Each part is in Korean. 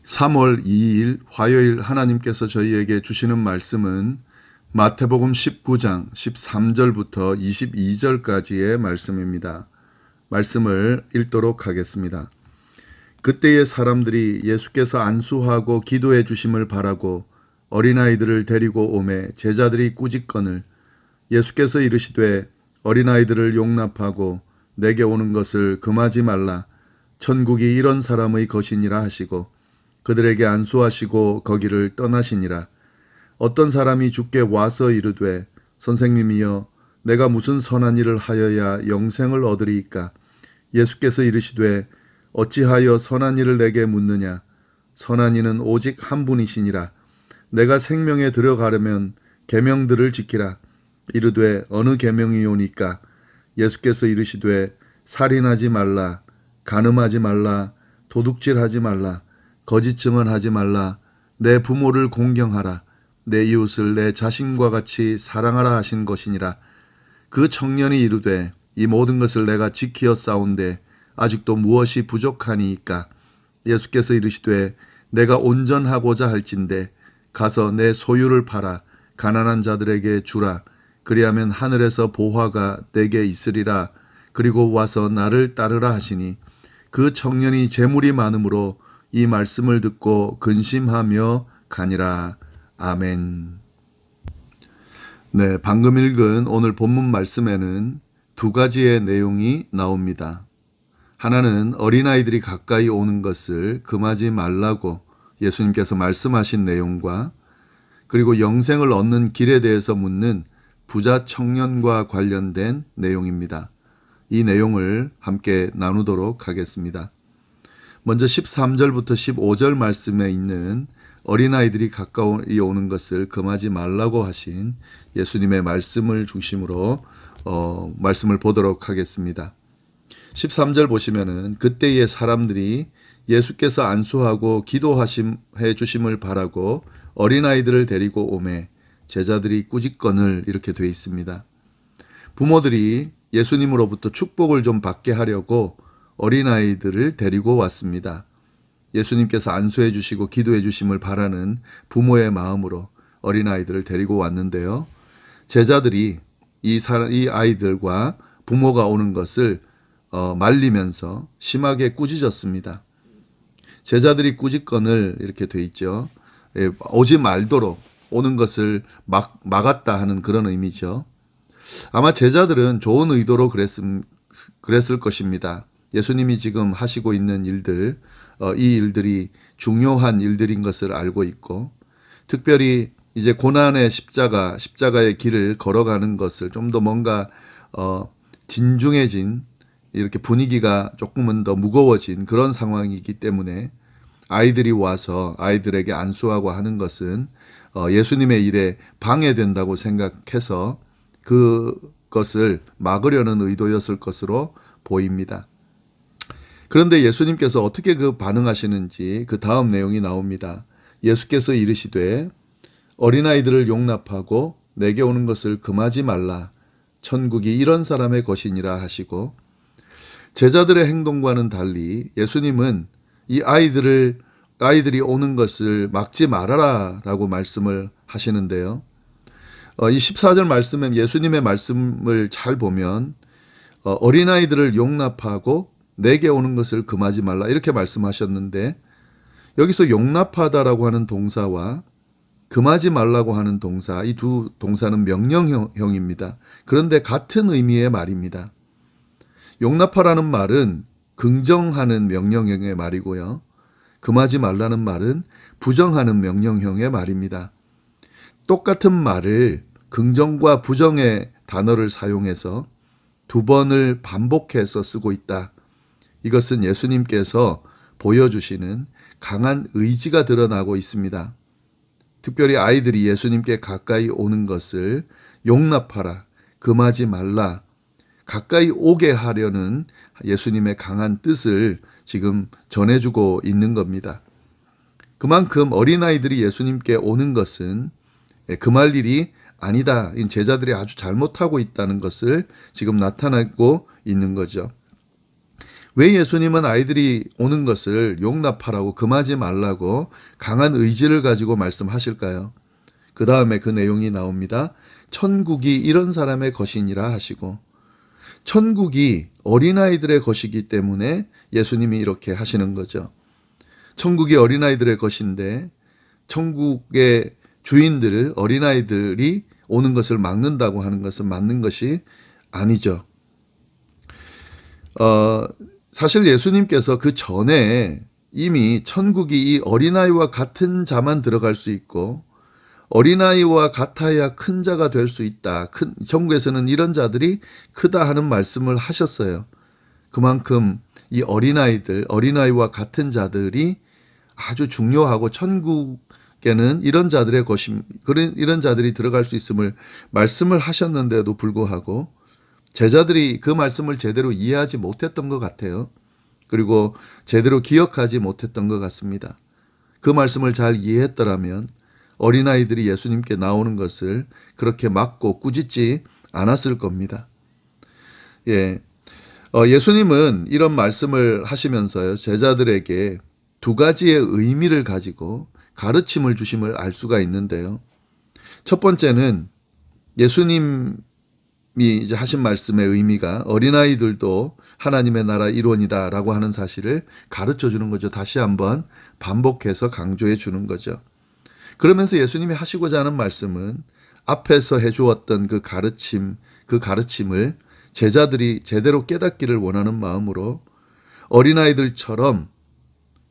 3월 2일 화요일 하나님께서 저희에게 주시는 말씀은 마태복음 19장 13절부터 22절까지의 말씀입니다. 말씀을 읽도록 하겠습니다. 그때의 사람들이 예수께서 안수하고 기도해 주심을 바라고 어린아이들을 데리고 오매 제자들이 꾸짖거늘 예수께서 이르시되 어린아이들을 용납하고 내게 오는 것을 금하지 말라. 천국이 이런 사람의 것이니라 하시고 그들에게 안수하시고 거기를 떠나시니라. 어떤 사람이 주께 와서 이르되 선생님이여 내가 무슨 선한 일을 하여야 영생을 얻으리이까? 예수께서 이르시되 어찌하여 선한 일을 내게 묻느냐? 선한 이는 오직 한 분이시니라. 내가 생명에 들어가려면 계명들을 지키라. 이르되 어느 계명이오니까? 예수께서 이르시되 살인하지 말라, 간음하지 말라, 도둑질하지 말라, 거짓 증언하지 말라, 내 부모를 공경하라, 내 이웃을 내 자신과 같이 사랑하라 하신 것이니라. 그 청년이 이르되 이 모든 것을 내가 지키어 싸운데 아직도 무엇이 부족하니이까? 예수께서 이르시되 내가 온전하고자 할진대 가서 내 소유를 팔아 가난한 자들에게 주라. 그리하면 하늘에서 보화가 내게 있으리라. 그리고 와서 나를 따르라 하시니 그 청년이 재물이 많으므로 이 말씀을 듣고 근심하며 가니라. 아멘. 네, 방금 읽은 오늘 본문 말씀에는 두 가지의 내용이 나옵니다. 하나는 어린아이들이 가까이 오는 것을 금하지 말라고 예수님께서 말씀하신 내용과 그리고 영생을 얻는 길에 대해서 묻는 부자 청년과 관련된 내용입니다. 이 내용을 함께 나누도록 하겠습니다. 먼저 13절부터 15절 말씀에 있는 어린아이들이 가까이 오는 것을 금하지 말라고 하신 예수님의 말씀을 중심으로 말씀을 보도록 하겠습니다. 13절 보시면은 그때의 사람들이 예수께서 안수하고 기도해 주심을 바라고 어린아이들을 데리고 오매 제자들이 꾸짖거늘 이렇게 되어 있습니다. 부모들이 예수님으로부터 축복을 좀 받게 하려고 어린아이들을 데리고 왔습니다. 예수님께서 안수해 주시고 기도해 주심을 바라는 부모의 마음으로 어린아이들을 데리고 왔는데요. 제자들이 이 아이들과 부모가 오는 것을 말리면서 심하게 꾸짖었습니다. 제자들이 꾸짖거늘 이렇게 돼 있죠. 오지 말도록 오는 것을 막았다 하는 그런 의미죠. 아마 제자들은 좋은 의도로 그랬을 것입니다. 예수님이 지금 하시고 있는 일들, 이 일들이 중요한 일들인 것을 알고 있고 특별히 이제 고난의 십자가의 길을 걸어가는 것을 좀 더 뭔가 진중해진 이렇게 분위기가 조금은 더 무거워진 그런 상황이기 때문에 아이들이 와서 아이들에게 안수하고 하는 것은 예수님의 일에 방해된다고 생각해서 그것을 막으려는 의도였을 것으로 보입니다. 그런데 예수님께서 어떻게 반응하시는지 그 다음 내용이 나옵니다. 예수께서 이르시되 어린아이들을 용납하고 내게 오는 것을 금하지 말라. 천국이 이런 사람의 것이니라 하시고 제자들의 행동과는 달리 예수님은 이 아이들이 오는 것을 막지 말아라 라고 말씀을 하시는데요. 이 14절 말씀에 예수님의 말씀을 잘 보면 어린아이들을 용납하고 내게 오는 것을 금하지 말라 이렇게 말씀하셨는데 여기서 용납하다라고 하는 동사와 금하지 말라고 하는 동사 이 두 동사는 명령형입니다. 그런데 같은 의미의 말입니다. 용납하라는 말은 긍정하는 명령형의 말이고요. 금하지 말라는 말은 부정하는 명령형의 말입니다. 똑같은 말을 긍정과 부정의 단어를 사용해서 두 번을 반복해서 쓰고 있다. 이것은 예수님께서 보여주시는 강한 의지가 드러나고 있습니다. 특별히 아이들이 예수님께 가까이 오는 것을 용납하라, 금하지 말라, 가까이 오게 하려는 예수님의 강한 뜻을 지금 전해주고 있는 겁니다. 그만큼 어린아이들이 예수님께 오는 것은 금할 일이 아니다. 제자들이 아주 잘못하고 있다는 것을 지금 나타내고 있는 거죠. 왜 예수님은 아이들이 오는 것을 용납하라고 금하지 말라고 강한 의지를 가지고 말씀하실까요? 그 다음에 그 내용이 나옵니다. 천국이 이런 사람의 것이니라 하시고, 천국이 어린아이들의 것이기 때문에 예수님이 이렇게 하시는 거죠. 천국이 어린아이들의 것인데 천국의 주인들을 어린아이들이 오는 것을 막는다고 하는 것은 맞는 것이 아니죠. 사실 예수님께서 그 전에 이미 천국이 이 어린아이와 같은 자만 들어갈 수 있고 어린아이와 같아야 큰 자가 될 수 있다. 천국에서는 이런 자들이 크다 하는 말씀을 하셨어요. 그만큼 이 어린아이와 같은 자들이 아주 중요하고 천국에는 이런 자들의 이런 자들이 들어갈 수 있음을 말씀을 하셨는데도 불구하고 제자들이 그 말씀을 제대로 이해하지 못했던 것 같아요. 그리고 제대로 기억하지 못했던 것 같습니다. 그 말씀을 잘 이해했더라면 어린아이들이 예수님께 나오는 것을 그렇게 막고 꾸짖지 않았을 겁니다. 예수님은 이런 말씀을 하시면서요, 제자들에게 두 가지의 의미를 가지고 가르침을 주심을 알 수가 있는데요. 첫 번째는 예수님이 이제 하신 말씀의 의미가 어린아이들도 하나님의 나라 일원이다 라고 하는 사실을 가르쳐 주는 거죠. 다시 한번 반복해서 강조해 주는 거죠. 그러면서 예수님이 하시고자 하는 말씀은 앞에서 해주었던 그 가르침을 제자들이 제대로 깨닫기를 원하는 마음으로 어린아이들처럼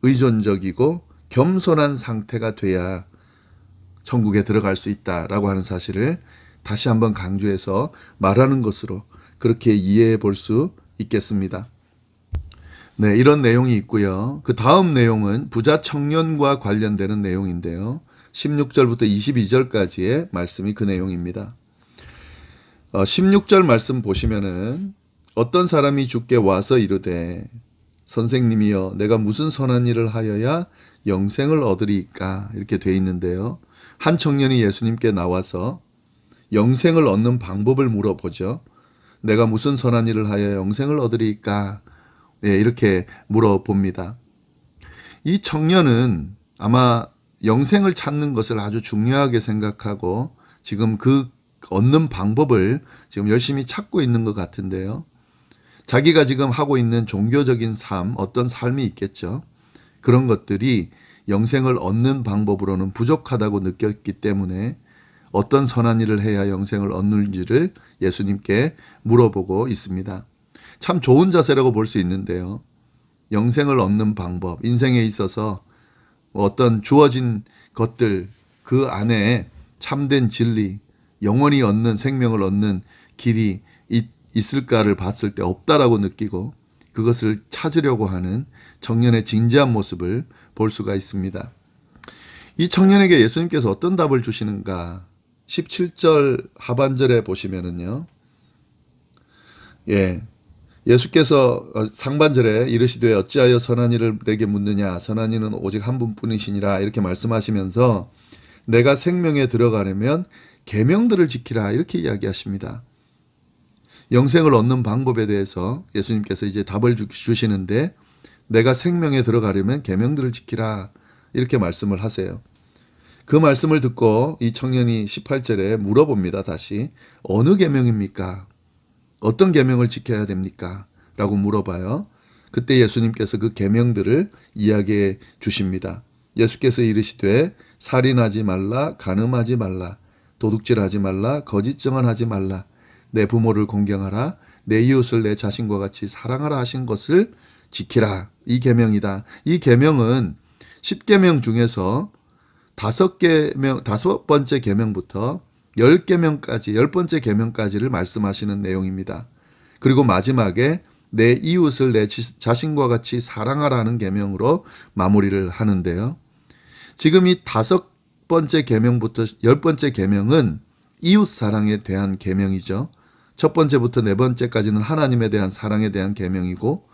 의존적이고 겸손한 상태가 돼야 천국에 들어갈 수 있다라고 하는 사실을 다시 한번 강조해서 말하는 것으로 그렇게 이해해 볼 수 있겠습니다. 네, 이런 내용이 있고요. 그 다음 내용은 부자 청년과 관련되는 내용인데요. 16절부터 22절까지의 말씀이 그 내용입니다. 16절 말씀 보시면은 어떤 사람이 주께 와서 이르되 선생님이여 내가 무슨 선한 일을 하여야 영생을 얻으리까 이렇게 돼 있는데요. 한 청년이 예수님께 나와서 영생을 얻는 방법을 물어보죠. 내가 무슨 선한 일을 하여 영생을 얻으리까 이렇게 물어봅니다. 이 청년은 아마 영생을 찾는 것을 아주 중요하게 생각하고 지금 그 얻는 방법을 지금 열심히 찾고 있는 것 같은데요. 자기가 지금 하고 있는 종교적인 삶, 어떤 삶이 있겠죠. 그런 것들이 영생을 얻는 방법으로는 부족하다고 느꼈기 때문에 어떤 선한 일을 해야 영생을 얻는지를 예수님께 물어보고 있습니다. 참 좋은 자세라고 볼 수 있는데요. 영생을 얻는 방법, 인생에 있어서 어떤 주어진 것들 그 안에 참된 진리, 영원히 얻는 생명을 얻는 길이 있을까를 봤을 때 없다라고 느끼고 그것을 찾으려고 하는 청년의 진지한 모습을 볼 수가 있습니다. 이 청년에게 예수님께서 어떤 답을 주시는가? 17절 하반절에 보시면은요. 예수께서 상반절에 이르시되 어찌하여 선한 이를 내게 묻느냐 선한 이는 오직 한 분뿐이시니라 이렇게 말씀하시면서 내가 생명에 들어가려면 계명들을 지키라 이렇게 이야기하십니다. 영생을 얻는 방법에 대해서 예수님께서 이제 답을 주시는데 내가 생명에 들어가려면 계명들을 지키라 이렇게 말씀을 하세요. 그 말씀을 듣고 이 청년이 18절에 물어봅니다. 다시 어느 계명입니까? 어떤 계명을 지켜야 됩니까? 라고 물어봐요. 그때 예수님께서 그 계명들을 이야기해 주십니다. 예수께서 이르시되 살인하지 말라, 간음하지 말라, 도둑질하지 말라, 거짓 증언하지 말라, 내 부모를 공경하라, 내 이웃을 내 자신과 같이 사랑하라 하신 것을 지키라. 이 계명이다. 이 계명은 10계명 중에서 5번째 계명부터 10계명까지 10번째 계명까지를 말씀하시는 내용입니다. 그리고 마지막에 내 이웃을 내 자신과 같이 사랑하라는 계명으로 마무리를 하는데요. 지금 이 5번째 계명부터 10번째 계명은 이웃 사랑에 대한 계명이죠. 첫 번째부터 네 번째까지는 하나님에 대한 사랑에 대한 계명이고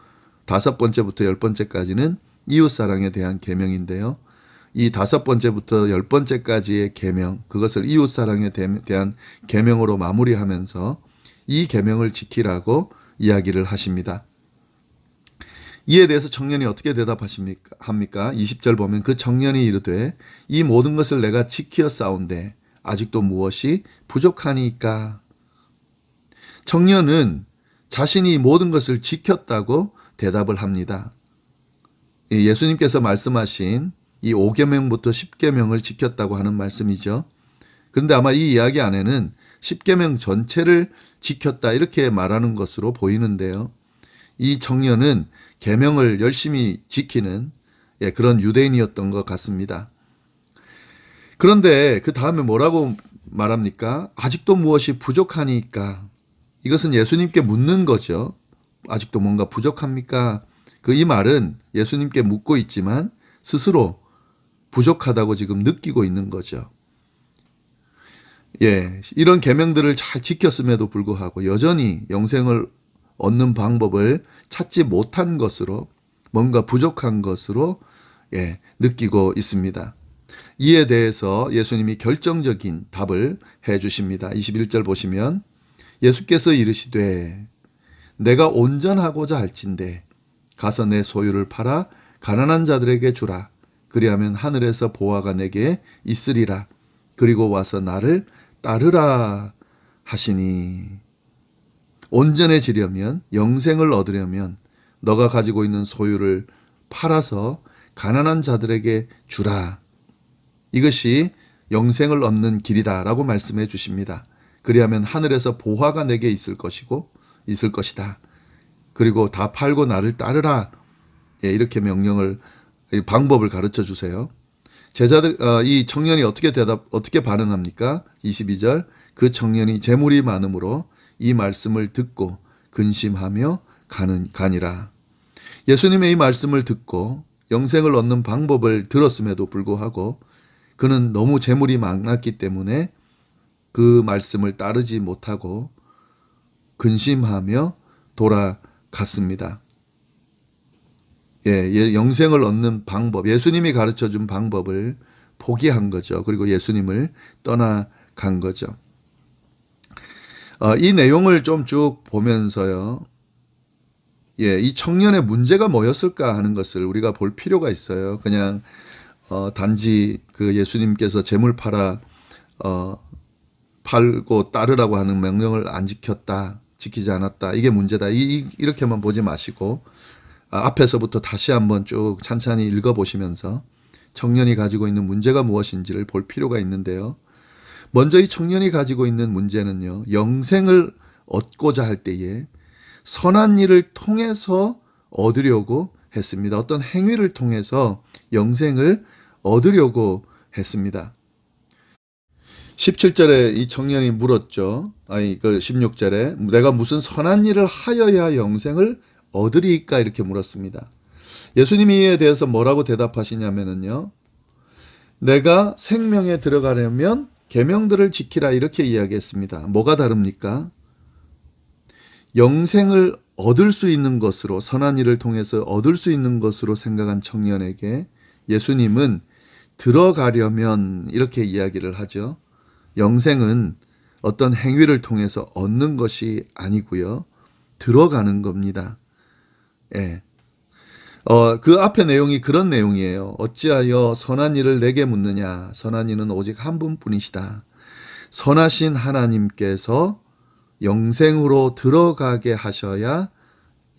5번째부터 10번째까지는 이웃 사랑에 대한 계명인데요. 이 5번째부터 10번째까지의 계명, 그것을 이웃 사랑에 대한 계명으로 마무리하면서 이 계명을 지키라고 이야기를 하십니다. 이에 대해서 청년이 어떻게 대답합니까? 20절 보면 그 청년이 이르되 이 모든 것을 내가 지키어 싸운데 아직도 무엇이 부족하니까. 청년은 자신이 모든 것을 지켰다고 대답을 합니다. 예수님께서 말씀하신 이 5계명부터 10계명을 지켰다고 하는 말씀이죠. 그런데 아마 이 이야기 안에는 10계명 전체를 지켰다 이렇게 말하는 것으로 보이는데요. 이 청년은 계명을 열심히 지키는 그런 유대인이었던 것 같습니다. 그런데 그 다음에 뭐라고 말합니까? 아직도 무엇이 부족하니까. 이것은 예수님께 묻는 거죠. 아직도 뭔가 부족합니까? 이 말은 예수님께 묻고 있지만 스스로 부족하다고 지금 느끼고 있는 거죠. 이런 계명들을 잘 지켰음에도 불구하고 여전히 영생을 얻는 방법을 찾지 못한 것으로, 뭔가 부족한 것으로 느끼고 있습니다. 이에 대해서 예수님이 결정적인 답을 해 주십니다. 21절 보시면 예수께서 이르시되 내가 온전하고자 할진대 가서 내 소유를 팔아 가난한 자들에게 주라. 그리하면 하늘에서 보화가 내게 있으리라. 그리고 와서 나를 따르라 하시니. 온전해지려면, 영생을 얻으려면 너가 가지고 있는 소유를 팔아서 가난한 자들에게 주라. 이것이 영생을 얻는 길이다라고 말씀해 주십니다. 그리하면 하늘에서 보화가 내게 있을 것이다. 그리고 다 팔고 나를 따르라. 이렇게 방법을 가르쳐 주세요. 이 청년이 어떻게 반응합니까? 22절 그 청년이 재물이 많음으로 이 말씀을 듣고 근심하며 가니라. 예수님의 이 말씀을 듣고 영생을 얻는 방법을 들었음에도 불구하고 그는 너무 재물이 많았기 때문에 그 말씀을 따르지 못하고 근심하며 돌아갔습니다. 영생을 얻는 방법, 예수님이 가르쳐준 방법을 포기한 거죠. 그리고 예수님을 떠나간 거죠. 이 내용을 좀 쭉 보면서요. 이 청년의 문제가 뭐였을까 하는 것을 우리가 볼 필요가 있어요. 그냥 단지 그 예수님께서 재물 팔고 따르라고 하는 명령을 안 지키지 않았다. 이게 문제다. 이렇게만 보지 마시고 앞에서부터 다시 한번 쭉 찬찬히 읽어보시면서 청년이 가지고 있는 문제가 무엇인지를 볼 필요가 있는데요. 먼저 이 청년이 가지고 있는 문제는요. 영생을 얻고자 할 때에 선한 일을 통해서 얻으려고 했습니다. 어떤 행위를 통해서 영생을 얻으려고 했습니다. 17절에 이 청년이 물었죠. 16절에 내가 무슨 선한 일을 하여야 영생을 얻으리까 이렇게 물었습니다. 예수님이 이에 대해서 뭐라고 대답하시냐면요. 내가 생명에 들어가려면 계명들을 지키라 이렇게 이야기했습니다. 뭐가 다릅니까? 영생을 얻을 수 있는 것으로, 선한 일을 통해서 얻을 수 있는 것으로 생각한 청년에게 예수님은 들어가려면 이렇게 이야기를 하죠. 영생은 어떤 행위를 통해서 얻는 것이 아니고요. 들어가는 겁니다. 그 앞에 내용이 그런 내용이에요. 어찌하여 선한 일을 내게 묻느냐. 선한 이는 오직 한 분뿐이시다. 선하신 하나님께서 영생으로 들어가게 하셔야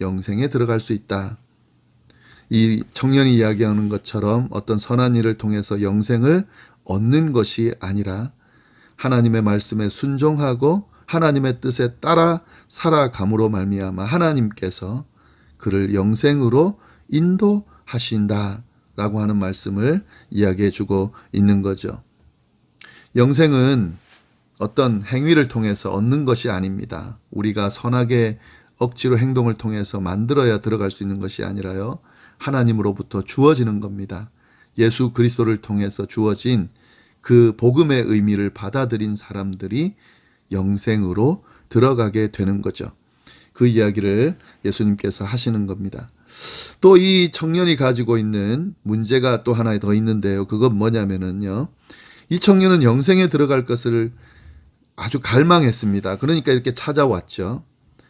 영생에 들어갈 수 있다. 이 청년이 이야기하는 것처럼 어떤 선한 일을 통해서 영생을 얻는 것이 아니라 하나님의 말씀에 순종하고 하나님의 뜻에 따라 살아감으로 말미암아 하나님께서 그를 영생으로 인도하신다라고 하는 말씀을 이야기해 주고 있는 거죠. 영생은 어떤 행위를 통해서 얻는 것이 아닙니다. 우리가 선하게 억지로 행동을 통해서 만들어야 들어갈 수 있는 것이 아니라요. 하나님으로부터 주어지는 겁니다. 예수 그리스도를 통해서 주어진 그 복음의 의미를 받아들인 사람들이 영생으로 들어가게 되는 거죠. 그 이야기를 예수님께서 하시는 겁니다. 또 이 청년이 가지고 있는 문제가 또 하나 더 있는데요. 그건 뭐냐면요. 이 청년은 영생에 들어갈 것을 아주 갈망했습니다. 그러니까 이렇게 찾아왔죠.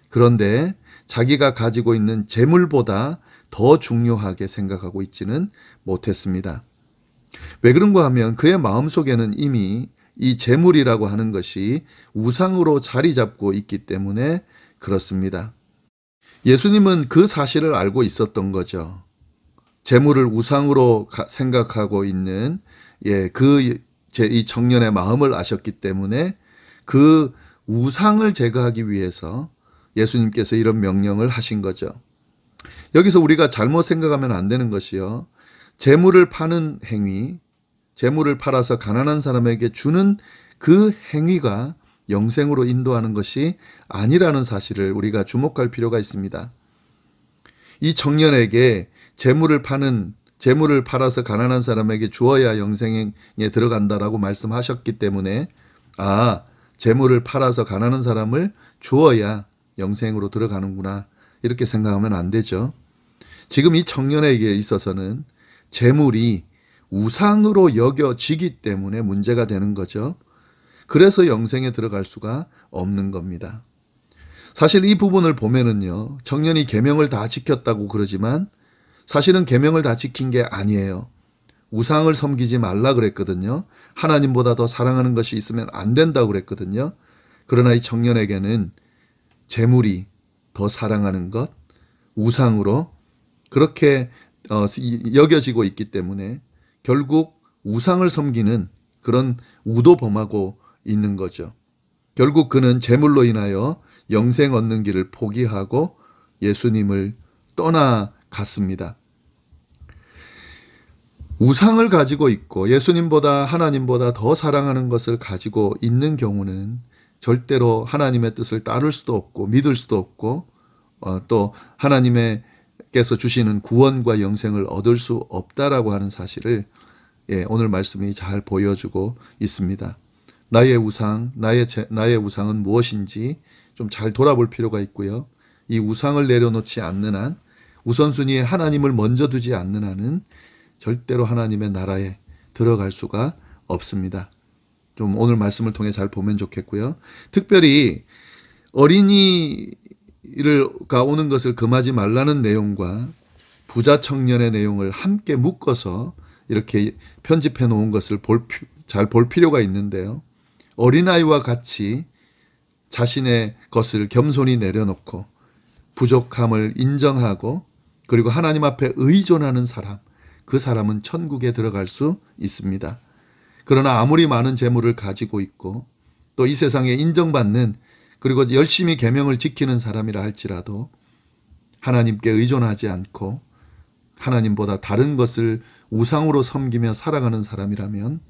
그런데 자기가 가지고 있는 재물보다 더 중요하게 생각하고 있지는 못했습니다. 왜 그런가 하면 그의 마음속에는 이미 이 재물이라고 하는 것이 우상으로 자리 잡고 있기 때문에 그렇습니다. 예수님은 그 사실을 알고 있었던 거죠. 재물을 우상으로 생각하고 있는 이 청년의 마음을 아셨기 때문에 그 우상을 제거하기 위해서 예수님께서 이런 명령을 하신 거죠. 여기서 우리가 잘못 생각하면 안 되는 것이요. 재물을 파는 행위, 재물을 팔아서 가난한 사람에게 주는 그 행위가 영생으로 인도하는 것이 아니라는 사실을 우리가 주목할 필요가 있습니다. 이 청년에게 재물을 팔아서 가난한 사람에게 주어야 영생에 들어간다라고 말씀하셨기 때문에 재물을 팔아서 가난한 사람을 주어야 영생으로 들어가는구나 이렇게 생각하면 안 되죠. 지금 이 청년에게 있어서는 재물이 우상으로 여겨지기 때문에 문제가 되는 거죠. 그래서 영생에 들어갈 수가 없는 겁니다. 사실 이 부분을 보면은요, 청년이 계명을 다 지켰다고 그러지만 사실은 계명을 다 지킨 게 아니에요. 우상을 섬기지 말라 그랬거든요. 하나님보다 더 사랑하는 것이 있으면 안 된다고 그랬거든요. 그러나 이 청년에게는 재물이 더 사랑하는 것, 우상으로 그렇게 여겨지고 있기 때문에 결국 우상을 섬기는 그런 우도 범하고 있는 거죠. 결국 그는 재물로 인하여 영생 얻는 길을 포기하고 예수님을 떠나갔습니다. 우상을 가지고 있고 예수님보다 하나님보다 더 사랑하는 것을 가지고 있는 경우는 절대로 하나님의 뜻을 따를 수도 없고 믿을 수도 없고 또 하나님께서 주시는 구원과 영생을 얻을 수 없다라고 하는 사실을 오늘 말씀이 잘 보여주고 있습니다. 나의 우상, 나의 우상은 무엇인지 좀 잘 돌아볼 필요가 있고요. 이 우상을 내려놓지 않는 한, 우선순위에 하나님을 먼저 두지 않는 한은 절대로 하나님의 나라에 들어갈 수가 없습니다. 좀 오늘 말씀을 통해 잘 보면 좋겠고요. 특별히 어린이가 오는 것을 금하지 말라는 내용과 부자 청년의 내용을 함께 묶어서 이렇게 편집해 놓은 것을 잘 볼 필요가 있는데요. 어린아이와 같이 자신의 것을 겸손히 내려놓고 부족함을 인정하고 그리고 하나님 앞에 의존하는 사람, 그 사람은 천국에 들어갈 수 있습니다. 그러나 아무리 많은 재물을 가지고 있고 또 이 세상에 인정받는 그리고 열심히 계명을 지키는 사람이라 할지라도 하나님께 의존하지 않고 하나님보다 다른 것을 우상으로 섬기며 살아가는 사람이라면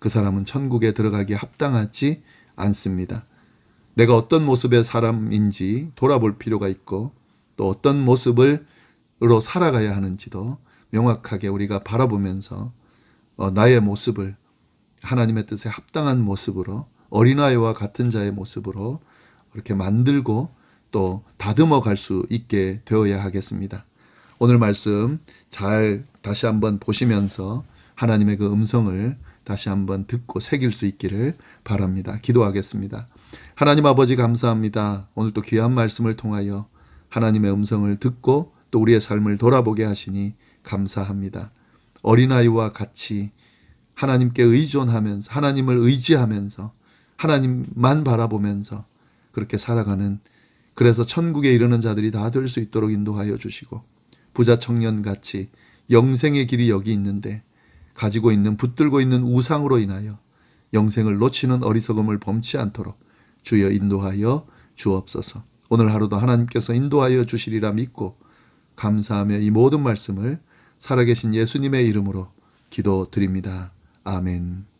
그 사람은 천국에 들어가기에 합당하지 않습니다. 내가 어떤 모습의 사람인지 돌아볼 필요가 있고 또 어떤 모습으로 살아가야 하는지도 명확하게 우리가 바라보면서 나의 모습을 하나님의 뜻에 합당한 모습으로 어린아이와 같은 자의 모습으로 이렇게 만들고 또 다듬어 갈 수 있게 되어야 하겠습니다. 오늘 말씀 잘 다시 한번 보시면서 하나님의 그 음성을 다시 한번 듣고 새길 수 있기를 바랍니다. 기도하겠습니다. 하나님 아버지 감사합니다. 오늘 또 귀한 말씀을 통하여 하나님의 음성을 듣고 또 우리의 삶을 돌아보게 하시니 감사합니다. 어린아이와 같이 하나님께 의존하면서 하나님을 의지하면서 하나님만 바라보면서 그렇게 살아가는 그래서 천국에 이르는 자들이 다 될 수 있도록 인도하여 주시고 부자 청년같이 영생의 길이 여기 있는데 가지고 있는 붙들고 있는 우상으로 인하여 영생을 놓치는 어리석음을 범치 않도록 주여 인도하여 주옵소서. 오늘 하루도 하나님께서 인도하여 주시리라 믿고 감사하며 이 모든 말씀을 살아계신 예수님의 이름으로 기도드립니다. 아멘.